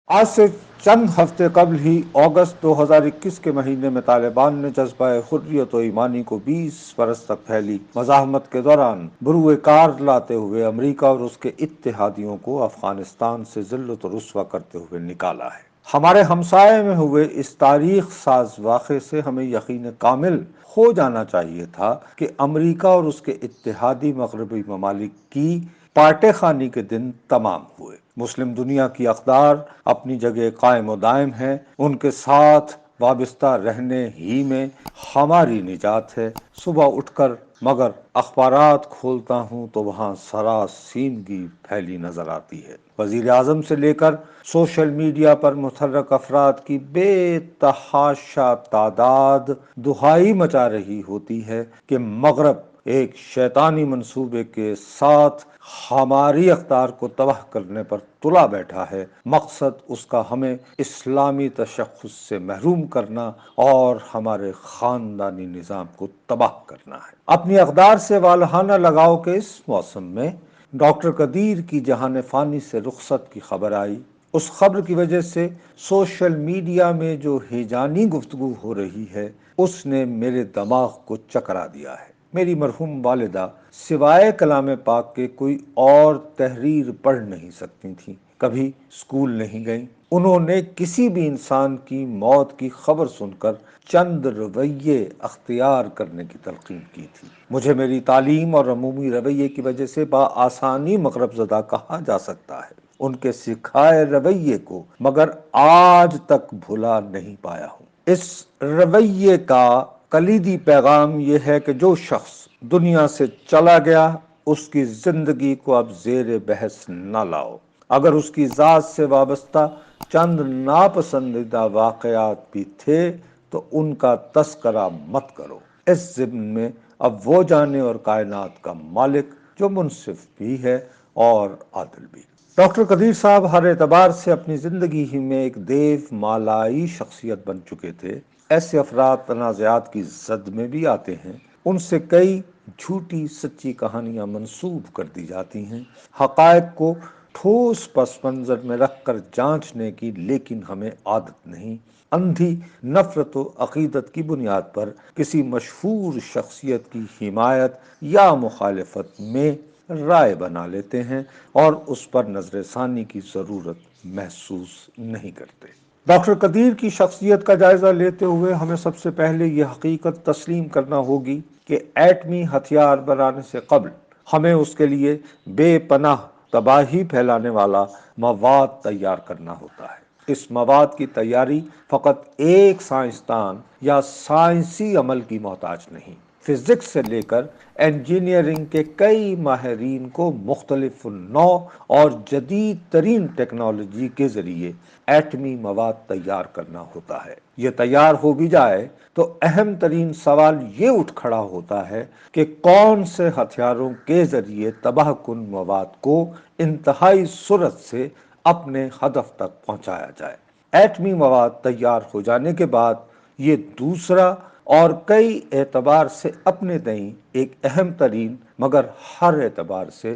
آج سے چند ہفتے قبل ہی اگست 2021 کے مہینے میں طالبان نے جذبہ حریت و ایمانی کو 20 برس تک پھیلی مزاحمت کے دوران بروئے کار لاتے ہوئے امریکہ اور اس کے اتحادیوں کو افغانستان سے ذلت و رسوا کرتے ہوئے نکالا ہے۔ ہمارے ہمسائے میں ہوئے اس تاریخ ساز واقعے سے ہمیں یقین کامل ہو جانا چاہیے تھا کہ امریکہ اور اس کے اتحادی مغربی ممالک کی پارٹے خانی کے دن تمام ہوئے۔ مسلم دنیا کی اقدار اپنی جگہ قائم و دائم ہیں، ان کے ساتھ وابستہ رہنے ہی میں ہماری نجات ہے۔ صبح اٹھ کر مگر اخبارات کھولتا ہوں تو وہاں سراسیمگی پھیلی نظر آتی ہے۔ وزیر اعظم سے لے کر سوشل میڈیا پر متحرک افراد کی بے تحاشا تعداد دہائی مچا رہی ہوتی ہے کہ مغرب ایک شیطانی منصوبے کے ساتھ ہماری اقدار کو تباہ کرنے پر تلا بیٹھا ہے۔ مقصد اس کا ہمیں اسلامی تشخص سے محروم کرنا اور ہمارے خاندانی نظام کو تباہ کرنا ہے۔ اپنی اقدار سے والہانہ لگاؤ کے اس موسم میں ڈاکٹر قدیر کی جہان فانی سے رخصت کی خبر آئی۔ اس خبر کی وجہ سے سوشل میڈیا میں جو ہیجانی گفتگو ہو رہی ہے اس نے میرے دماغ کو چکرا دیا ہے۔ میری مرحوم والدہ سوائے کلام پاک کے کوئی اور تحریر پڑھ نہیں سکتی تھیں، کبھی اسکول نہیں گئیں۔ انہوں نے کسی بھی انسان کی موت کی خبر سن کر چند رویے اختیار کرنے کی تلقین کی تھی۔ مجھے میری تعلیم اور عمومی رویے کی وجہ سے بآسانی مغرب زدہ کہا جا سکتا ہے۔ ان کے سکھائے رویے کو مگر آج تک بھلا نہیں پایا ہوں۔ اس رویے کا کلیدی پیغام یہ ہے کہ جو شخص دنیا سے چلا گیا اس کی زندگی کو اب زیر بحث نہ لاؤ۔ اگر اس کی ذات سے وابستہ چند ناپسندیدہ واقعات بھی تھے تو ان کا تذکرہ مت کرو۔ اس ضمن میں اب وہ جانے اور کائنات کا مالک جو منصف بھی ہے اور عادل بھی۔ ڈاکٹر قدیر صاحب ہر اعتبار سے اپنی زندگی ہی میں ایک دیو مالائی شخصیت بن چکے تھے۔ ایسے افراد تنازعات کی زد میں بھی آتے ہیں، ان سے کئی جھوٹی سچی کہانیاں منسوب کر دی جاتی ہیں، حقائق کو ٹھوس پس منظر میں رکھ کر جانچنے کی لیکن ہمیں عادت نہیں۔ اندھی نفرت و عقیدت کی بنیاد پر کسی مشہور شخصیت کی حمایت یا مخالفت میں رائے بنا لیتے ہیں اور اس پر نظر ثانی کی ضرورت محسوس نہیں کرتے۔ ڈاکٹر قدیر کی شخصیت کا جائزہ لیتے ہوئے ہمیں سب سے پہلے یہ حقیقت تسلیم کرنا ہوگی کہ ایٹمی ہتھیار بنانے سے قبل ہمیں اس کے لیے بے پناہ تباہی پھیلانے والا مواد تیار کرنا ہوتا ہے۔ اس مواد کی تیاری فقط ایک سائنسدان یا سائنسی عمل کی محتاج نہیں۔ فزکس سے لے کر انجینئرنگ کے کئی ماہرین کو مختلف نوع اور جدید ترین ٹیکنالوجی کے ذریعے ایٹمی مواد تیار کرنا ہوتا ہے۔ یہ تیار ہو بھی جائے تو اہم ترین سوال یہ اٹھ کھڑا ہوتا ہے کہ کون سے ہتھیاروں کے ذریعے تباہ کن مواد کو انتہائی سرعت سے اپنے ہدف تک پہنچایا جائے۔ ایٹمی مواد تیار ہو جانے کے بعد یہ دوسرا اور کئی اعتبار سے اپنے تئیں ایک اہم ترین مگر ہر اعتبار سے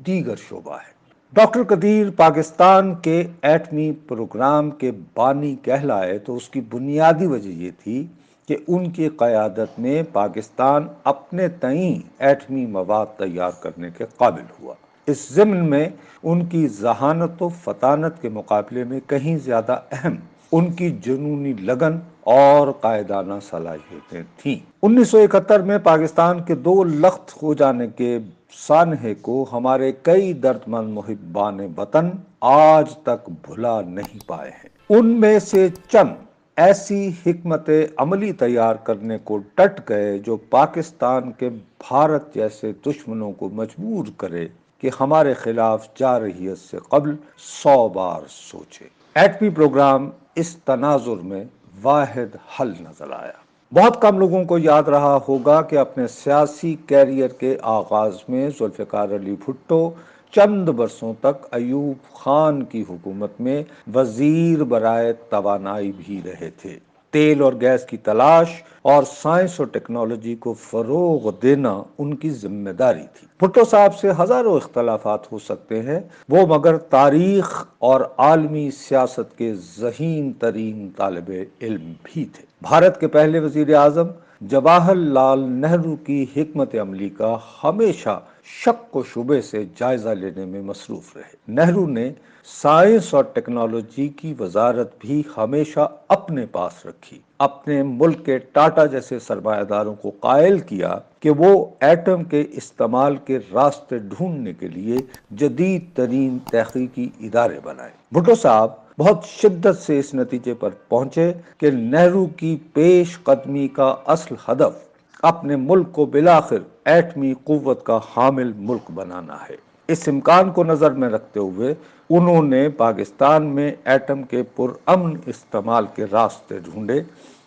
دیگر شعبہ ہے۔ ڈاکٹر قدیر پاکستان کے ایٹمی پروگرام کے بانی کہلائے تو اس کی بنیادی وجہ یہ تھی کہ ان کی قیادت میں پاکستان اپنے تئیں ایٹمی مواد تیار کرنے کے قابل ہوا۔ اس ضمن میں ان کی ذہانت و فطانت کے مقابلے میں کہیں زیادہ اہم ان کی جنونی لگن اور قائدانہ صلاحیتیں تھیں۔ 1971 میں پاکستان کے 2 لخت ہو جانے کے سانحے کو ہمارے کئی درد مند محبان وطن آج تک بھلا نہیں پائے ہیں۔ ان میں سے چند ایسی حکمت عملی تیار کرنے کو ڈٹ گئے جو پاکستان کے بھارت جیسے دشمنوں کو مجبور کرے کہ ہمارے خلاف جارحیت سے قبل 100 بار سوچے۔ ایٹمی پروگرام اس تناظر میں واحد حل نظر آیا۔ بہت کم لوگوں کو یاد رہا ہوگا کہ اپنے سیاسی کیریئر کے آغاز میں ذوالفقار علی بھٹو چند برسوں تک ایوب خان کی حکومت میں وزیر برائے توانائی بھی رہے تھے۔ تیل اور گیس کی تلاش اور سائنس اور ٹیکنالوجی کو فروغ دینا ان کی ذمہ داری تھی۔ بھٹو صاحب سے ہزاروں اختلافات ہو سکتے ہیں، وہ مگر تاریخ اور عالمی سیاست کے ذہین ترین طالب علم بھی تھے۔ بھارت کے پہلے وزیر اعظم جواہر لال نہرو کی حکمت عملی کا ہمیشہ شک و شبے سے جائزہ لینے میں مصروف رہے۔ نہرو نے سائنس اور ٹیکنالوجی کی وزارت بھی ہمیشہ اپنے پاس رکھی، اپنے ملک کے ٹاٹا جیسے سرمایہ داروں کو قائل کیا کہ وہ ایٹم کے استعمال کے راستے ڈھونڈنے کے لیے جدید ترین تحقیقی ادارے بنائے۔ بھٹو صاحب بہت شدت سے اس نتیجے پر پہنچے کہ نہرو کی پیش قدمی کا اصل ہدف اپنے ملک کو بالآخر ایٹمی قوت کا حامل ملک بنانا ہے۔ اس امکان کو نظر میں رکھتے ہوئے انہوں نے پاکستان میں ایٹم کے پرامن استعمال کے راستے ڈھونڈے،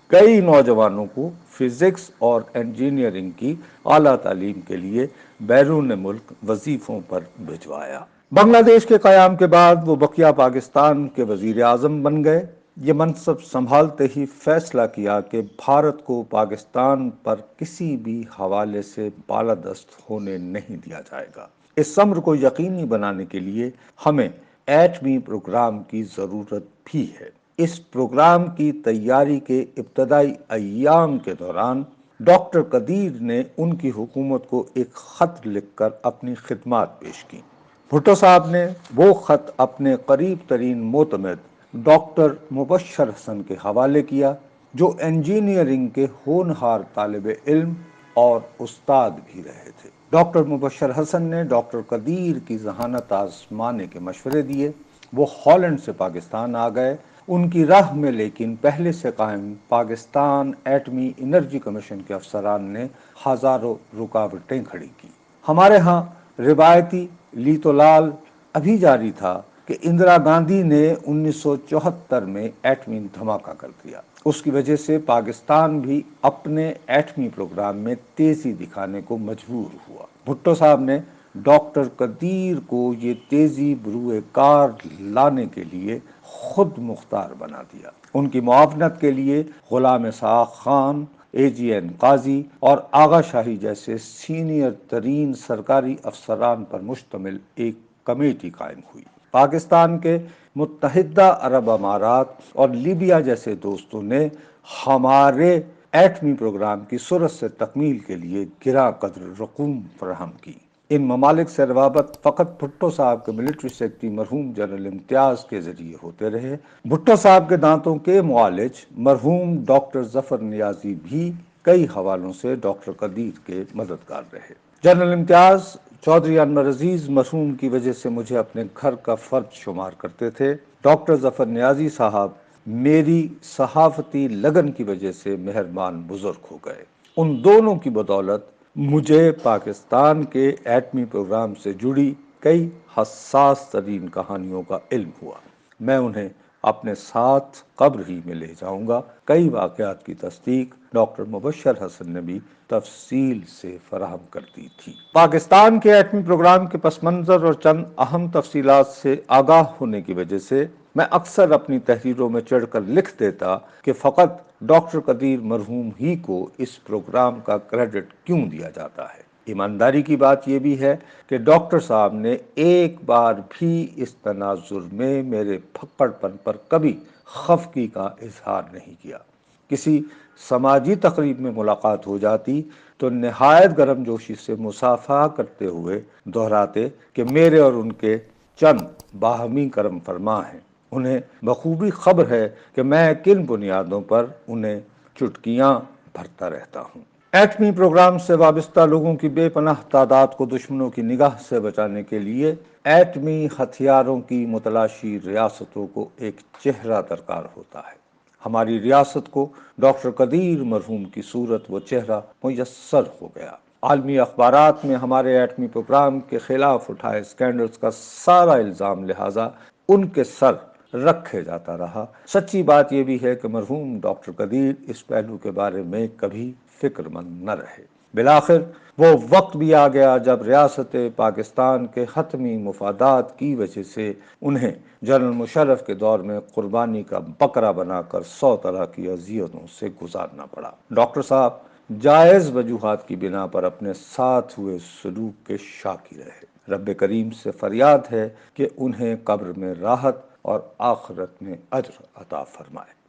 کئی نوجوانوں کو فزکس اور انجینئرنگ کی اعلیٰ تعلیم کے لیے بیرون ملک وظیفوں پر بھجوایا۔ بنگلہ دیش کے قیام کے بعد وہ بقیہ پاکستان کے وزیر اعظم بن گئے۔ یہ منصب سنبھالتے ہی فیصلہ کیا کہ بھارت کو پاکستان پر کسی بھی حوالے سے بالادست ہونے نہیں دیا جائے گا۔ اس امر کو یقینی بنانے کے لیے ہمیں ایٹمی پروگرام کی ضرورت بھی ہے۔ اس پروگرام کی تیاری کے ابتدائی ایام کے دوران ڈاکٹر قدیر نے ان کی حکومت کو ایک خط لکھ کر اپنی خدمات پیش کی۔ بھٹو صاحب نے وہ خط اپنے قریب ترین معتمد ڈاکٹر مبشر حسن کے حوالے کیا، جو انجینئرنگ کے ہونہار طالب علم اور استاد بھی رہے تھے۔ ڈاکٹر مبشر حسن نے ڈاکٹر قدیر کی ذہانت آزمانے کے مشورے دیے۔ وہ ہالینڈ سے پاکستان آ گئے۔ ان کی راہ میں لیکن پہلے سے قائم پاکستان ایٹمی انرجی کمیشن کے افسران نے ہزاروں رکاوٹیں کھڑی کی۔ ہمارے ہاں روایتی لیتو لال ابھی جاری تھا کہ اندرا گاندھی نے 1974 میں ایٹمی دھماکہ کر دیا۔ اس کی وجہ سے پاکستان بھی اپنے ایٹمی پروگرام میں تیزی دکھانے کو مجبور ہوا۔ بھٹو صاحب نے ڈاکٹر قدیر کو یہ تیزی بروئے کار لانے کے لیے خود مختار بنا دیا۔ ان کی معاونت کے لیے غلام اسحاق خان، اے جی این قاضی اور آغا شاہی جیسے سینئر ترین سرکاری افسران پر مشتمل ایک کمیٹی قائم ہوئی۔ پاکستان کے متحدہ عرب امارات اور لیبیا جیسے دوستوں نے ہمارے ایٹمی پروگرام کی سرعت سے تکمیل کے لیے گراں قدر رقوم فراہم کی۔ ان ممالک سے روابط فقط بھٹو صاحب کے ملٹری سیکرٹری مرحوم جنرل امتیاز کے ذریعے ہوتے رہے۔ بھٹو صاحب کے دانتوں کے معالج مرحوم ڈاکٹر ظفر نیازی بھی کئی حوالوں سے ڈاکٹر قدیر کے مددگار رہے۔ جنرل امتیاز چودھری انور عزیز مرحوم کی وجہ سے مجھے اپنے گھر کا فرد شمار کرتے تھے۔ ڈاکٹر ظفر نیازی صاحب میری صحافتی لگن کی وجہ سے مہربان بزرگ ہو گئے۔ ان دونوں کی بدولت مجھے پاکستان کے ایٹمی پروگرام سے جڑی کئی حساس ترین کہانیوں کا علم ہوا۔ میں انہیں اپنے ساتھ قبر ہی میں لے جاؤں گا۔ کئی واقعات کی تصدیق ڈاکٹر مبشر حسن نے بھی تفصیل سے فراہم کر دی تھی۔ پاکستان کے ایٹمی پروگرام کے پس منظر اور چند اہم تفصیلات سے آگاہ ہونے کی وجہ سے میں اکثر اپنی تحریروں میں چڑھ کر لکھ دیتا کہ فقط ڈاکٹر قدیر مرحوم ہی کو اس پروگرام کا کریڈٹ کیوں دیا جاتا ہے۔ ایمانداری کی بات یہ بھی ہے کہ ڈاکٹر صاحب نے ایک بار بھی اس تناظر میں میرے پھپڑ پن پر کبھی خفگی کا اظہار نہیں کیا۔ کسی سماجی تقریب میں ملاقات ہو جاتی تو نہایت گرم جوشی سے مصافحہ کرتے ہوئے دہراتے کہ میرے اور ان کے چند باہمی کرم فرما ہیں، انہیں بخوبی خبر ہے کہ میں کن بنیادوں پر انہیں چٹکیاں بھرتا رہتا ہوں۔ ایٹمی پروگرام سے وابستہ لوگوں کی بے پناہ تعداد کو دشمنوں کی نگاہ سے بچانے کے لیے ایٹمی ہتھیاروں کی متلاشی ریاستوں کو ایک چہرہ درکار ہوتا ہے۔ ہماری ریاست کو ڈاکٹر قدیر مرحوم کی صورت و چہرہ میسر ہو گیا۔ عالمی اخبارات میں ہمارے ایٹمی پروگرام کے خلاف اٹھائے اسکینڈلز کا سارا الزام لہٰذا ان کے سر رکھے جاتا رہا۔ سچی بات یہ بھی ہے کہ مرحوم ڈاکٹر قدیر اس پہلو کے بارے میں کبھی فکر مند نہ رہے۔ بالآخر وہ وقت بھی آ گیا جب ریاست پاکستان کے حتمی مفادات کی وجہ سے انہیں جنرل مشرف کے دور میں قربانی کا بکرا بنا کر 100 طرح کی اذیتوں سے گزارنا پڑا۔ ڈاکٹر صاحب جائز وجوہات کی بنا پر اپنے ساتھ ہوئے سلوک کے شاکی رہے۔ رب کریم سے فریاد ہے کہ انہیں قبر میں راحت اور آخرت میں اجر عطا فرمائے۔